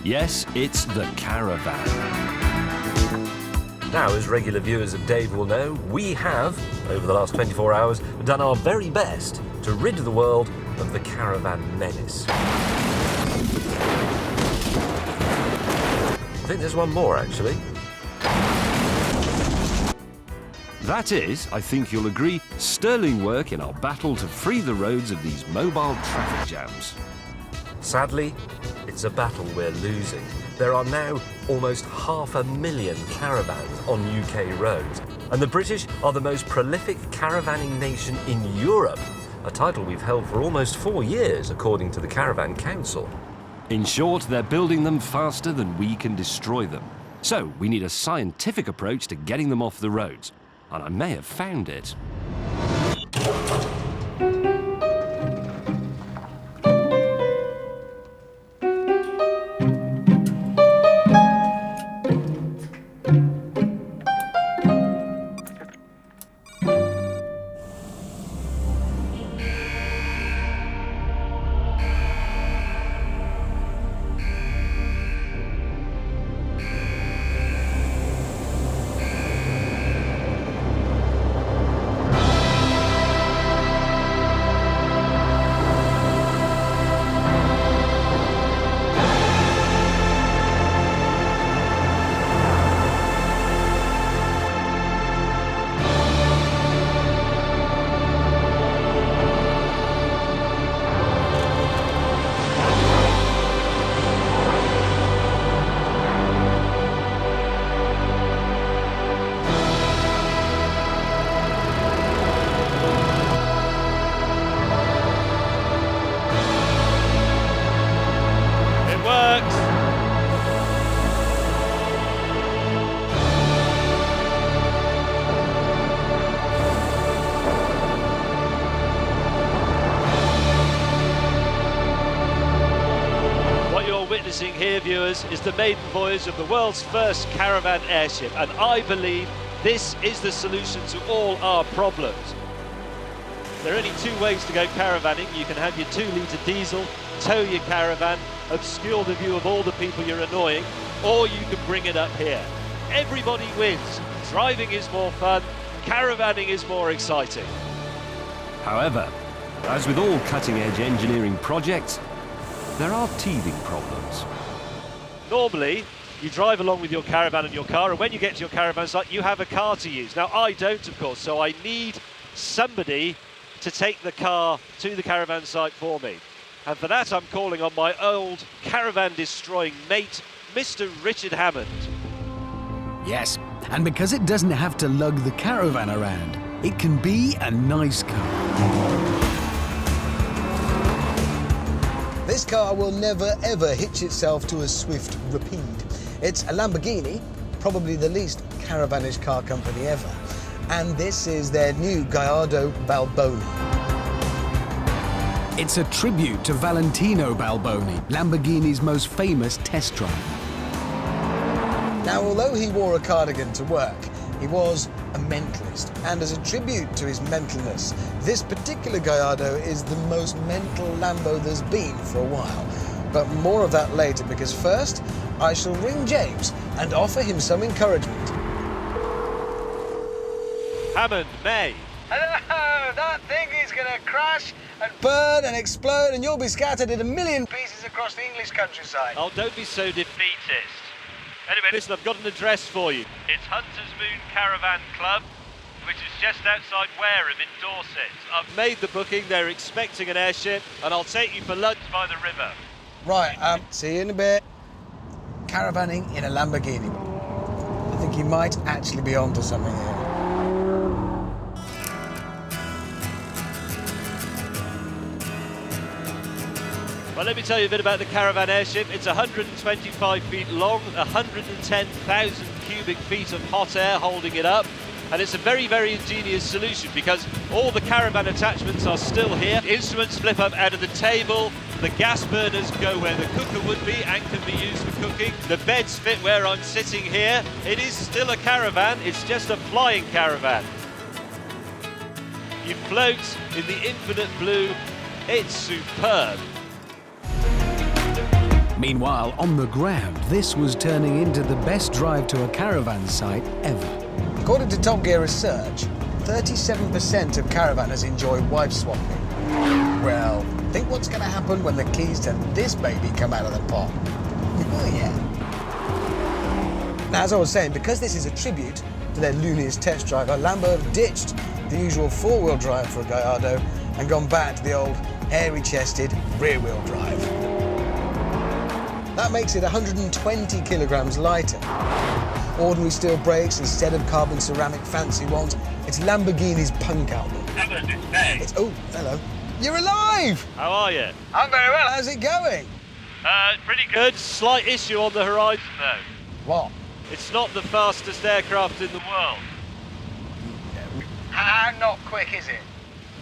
Yes, it's the Caravan. Now, as regular viewers of Dave will know, we have, over the last 24 hours, done our very best to rid the world of the Caravan menace. I think there's one more, actually. That is, I think you'll agree, sterling work in our battle to free the roads of these mobile traffic jams. Sadly, it's a battle we're losing. There are now almost 500,000 caravans on UK roads, and the British are the most prolific caravanning nation in Europe, a title we've held for almost 4 years, according to the Caravan Council. In short, they're building them faster than we can destroy them. So we need a scientific approach to getting them off the roads. And I may have found it. Witnessing here, viewers, is the maiden voyage of the world's first caravan airship, and I believe this is the solution to all our problems. There are only two ways to go caravanning. You can have your 2-litre diesel, tow your caravan, obscure the view of all the people you're annoying, or you can bring it up here. Everybody wins. Driving is more fun, caravanning is more exciting. However, as with all cutting-edge engineering projects, there are teething problems. Normally, you drive along with your caravan and your car, and when you get to your caravan site, you have a car to use. Now, I don't, of course, so I need somebody to take the car to the caravan site for me. And for that, I'm calling on my old caravan-destroying mate, Mr. Richard Hammond. Yes, and because it doesn't have to lug the caravan around, it can be a nice car. This car will never ever hitch itself to a swift rapide. It's a Lamborghini, probably the least caravanish car company ever. And this is their new Gallardo Balboni. It's a tribute to Valentino Balboni, Lamborghini's most famous test driver. Now, although he wore a cardigan to work, he was a mentalist, and as a tribute to his mentalness, this particular Gallardo is the most mental Lambo there's been for a while. But more of that later, because first, I shall ring James and offer him some encouragement. Hammond, May. Hello! That thing is going to crash and burn and explode, and you'll be scattered in a million pieces across the English countryside. Oh, don't be so defeatist. Anyway, listen, I've got an address for you. It's Hunter's Moon Caravan Club, which is just outside Wareham in Dorset. I've made the booking, they're expecting an airship, and I'll take you for lunch by the river. Right, see you in a bit. Caravanning in a Lamborghini. I think he might actually be onto something here. Well, let me tell you a bit about the Caravan airship. It's 125 feet long, 110,000 cubic feet of hot air holding it up. And it's a very, very ingenious solution because all the Caravan attachments are still here. Instruments flip up out of the table. The gas burners go where the cooker would be and can be used for cooking. The beds fit where I'm sitting here. It is still a Caravan. It's just a flying Caravan. You float in the infinite blue. It's superb. Meanwhile, on the ground, this was turning into the best drive to a caravan site ever. According to Top Gear research, 37% of caravanners enjoy wife swapping. Well, think what's going to happen when the keys to this baby come out of the pot. Oh, yeah. Now, as I was saying, because this is a tribute to their looniest test driver, Lambo have ditched the usual four-wheel drive for a Gallardo and gone back to the old hairy-chested rear-wheel drive. That makes it 120 kilograms lighter. Ordinary steel brakes instead of carbon ceramic fancy ones. It's Lamborghini's punk album. Oh, hello. You're alive! How are you? I'm very well. How's it going? Pretty good. Slight issue on the horizon, though. What? It's not the fastest aircraft in the world. How not quick is it?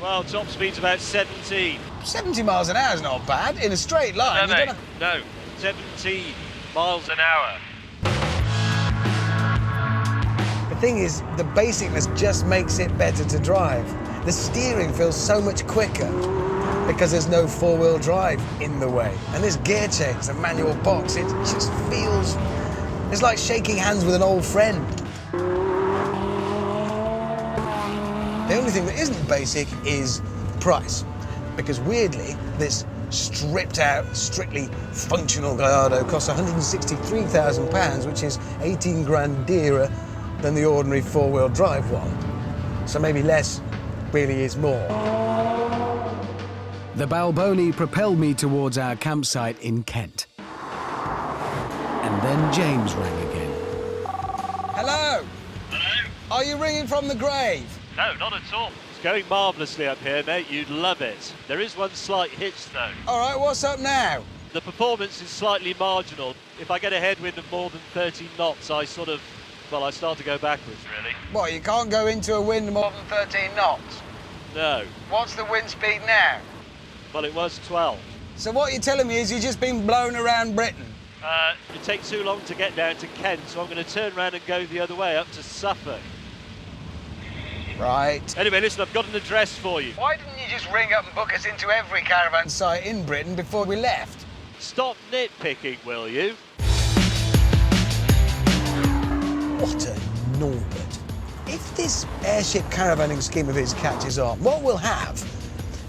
Well, top speed's about 17. 70 miles an hour is not bad. In a straight line. No, you mate, no. 17 miles an hour. The thing is, the basicness just makes it better to drive. The steering feels so much quicker because there's no four-wheel drive in the way. And this gear change, the manual box, it just feels... It's like shaking hands with an old friend. The only thing that isn't basic is price. Because weirdly, this stripped-out, strictly functional Gallardo costs £163,000, which is 18 grand dearer than the ordinary four-wheel drive one. So maybe less really is more. The Balboni propelled me towards our campsite in Kent. And then James rang again. Hello? Hello? Are you ringing from the grave? No, not at all. It's going marvellously up here, mate. You'd love it. There is one slight hitch, though. All right, what's up now? The performance is slightly marginal. If I get a headwind of more than 13 knots, I start to go backwards, really. What, you can't go into a wind more than 13 knots? No. What's the wind speed now? Well, it was 12. So what you're telling me is you've just been blown around Britain? It takes too long to get down to Kent, so I'm going to turn around and go the other way, up to Suffolk. Right. Anyway, listen, I've got an address for you. Why didn't you just ring up and book us into every caravan site in Britain before we left? Stop nitpicking, will you? What a Norbert. If this airship caravanning scheme of his catches on, what we'll have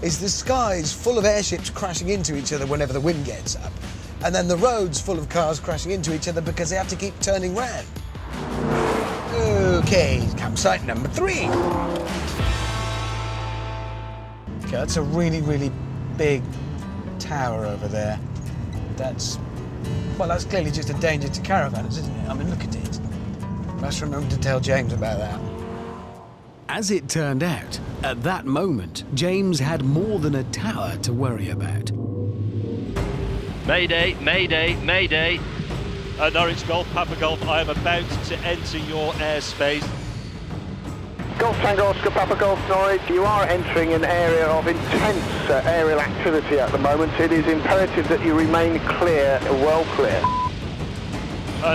is the skies full of airships crashing into each other whenever the wind gets up, and then the roads full of cars crashing into each other because they have to keep turning round. Okay, campsite number 3. Okay, that's a really, really big tower over there. That's clearly just a danger to caravanners, isn't it? I mean, look at it. Must remember to tell James about that. As it turned out, at that moment, James had more than a tower to worry about. Mayday, mayday, mayday. Norwich Golf, Papa Golf, I am about to enter your airspace. Golf Tango Oscar Papa Golf Norwich, you are entering an area of intense aerial activity at the moment. It is imperative that you remain clear, well clear.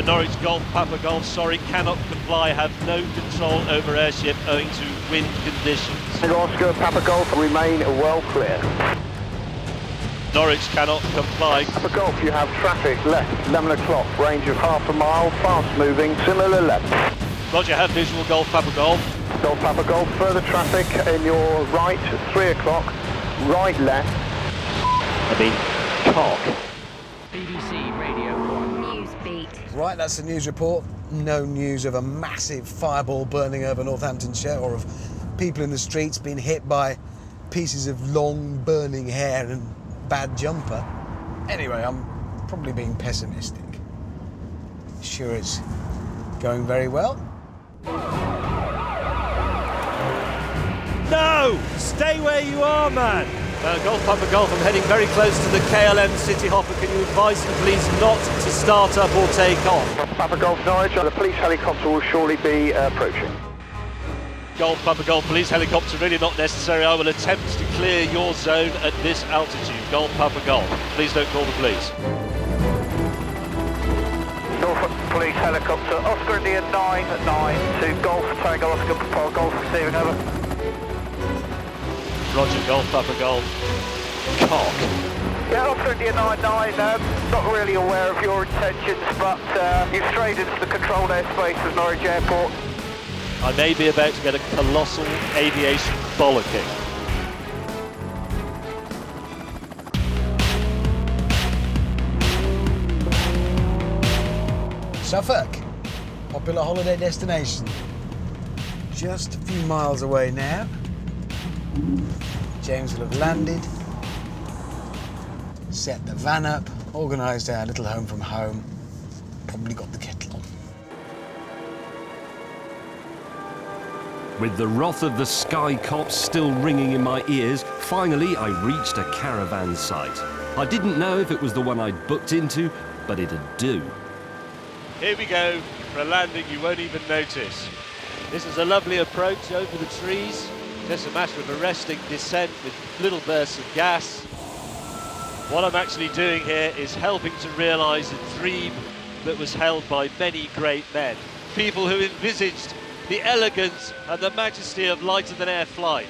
Norwich Golf, Papa Golf, sorry, cannot comply, have no control over airship owing to wind conditions. Tango Oscar Papa Golf, remain well clear. Norwich cannot comply. Papa Golf, you have traffic left, 11 o'clock, range of half a mile, fast moving, similar left. Roger, have visual Golf, Papa Golf. Golf Papa Golf, further traffic in your right, 3 o'clock, right left. Cock. BBC Radio 1 News Beat. Right, that's the news report. No news of a massive fireball burning over Northamptonshire or of people in the streets being hit by pieces of long burning hair and bad jumper. Anyway, I'm probably being pessimistic. Sure, it's going very well. No! Stay where you are, man! Golf, Papa Golf, I'm heading very close to the KLM City Hopper. Can you advise them, please, not to start up or take off? Papa Golf Norwich, the police helicopter will shortly be approaching. Golf, Papa Golf, police helicopter really not necessary. I will attempt to clear your zone at this altitude. Golf, Papa Golf. Please don't call the police. Norfolk Police Helicopter, Oscar India 992, Golf Tango Oscar Papa Golf, receiving over. Roger, Golf, Papa Golf. Cock. Yeah, Oscar India 99, not really aware of your intentions, but you've strayed into the controlled airspace of Norwich Airport. I may be about to get a colossal aviation bollocking. Suffolk, popular holiday destination. Just a few miles away now. James will have landed, set the van up, organised our little home from home, probably got the kettle on. With the wrath of the sky cops still ringing in my ears, finally I reached a caravan site. I didn't know if it was the one I'd booked into, but it'd do. Here we go for a landing you won't even notice. This is a lovely approach over the trees. Just a matter of arresting descent with little bursts of gas. What I'm actually doing here is helping to realise a dream that was held by many great men. People who envisaged the elegance and the majesty of lighter-than-air flight.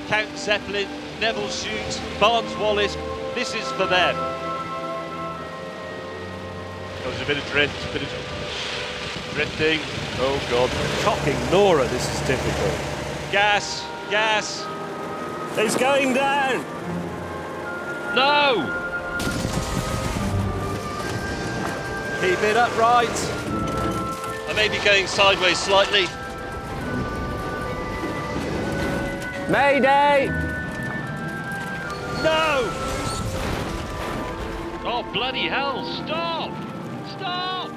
Count Zeppelin, Neville Shute, Barnes Wallis, this is for them. There's a bit of drift, drifting. Oh God. Cocking Nora, this is difficult. Gas, gas. It's going down! No! Keep it upright. I may be going sideways slightly. Mayday! No! Oh, bloody hell, stop! Stop!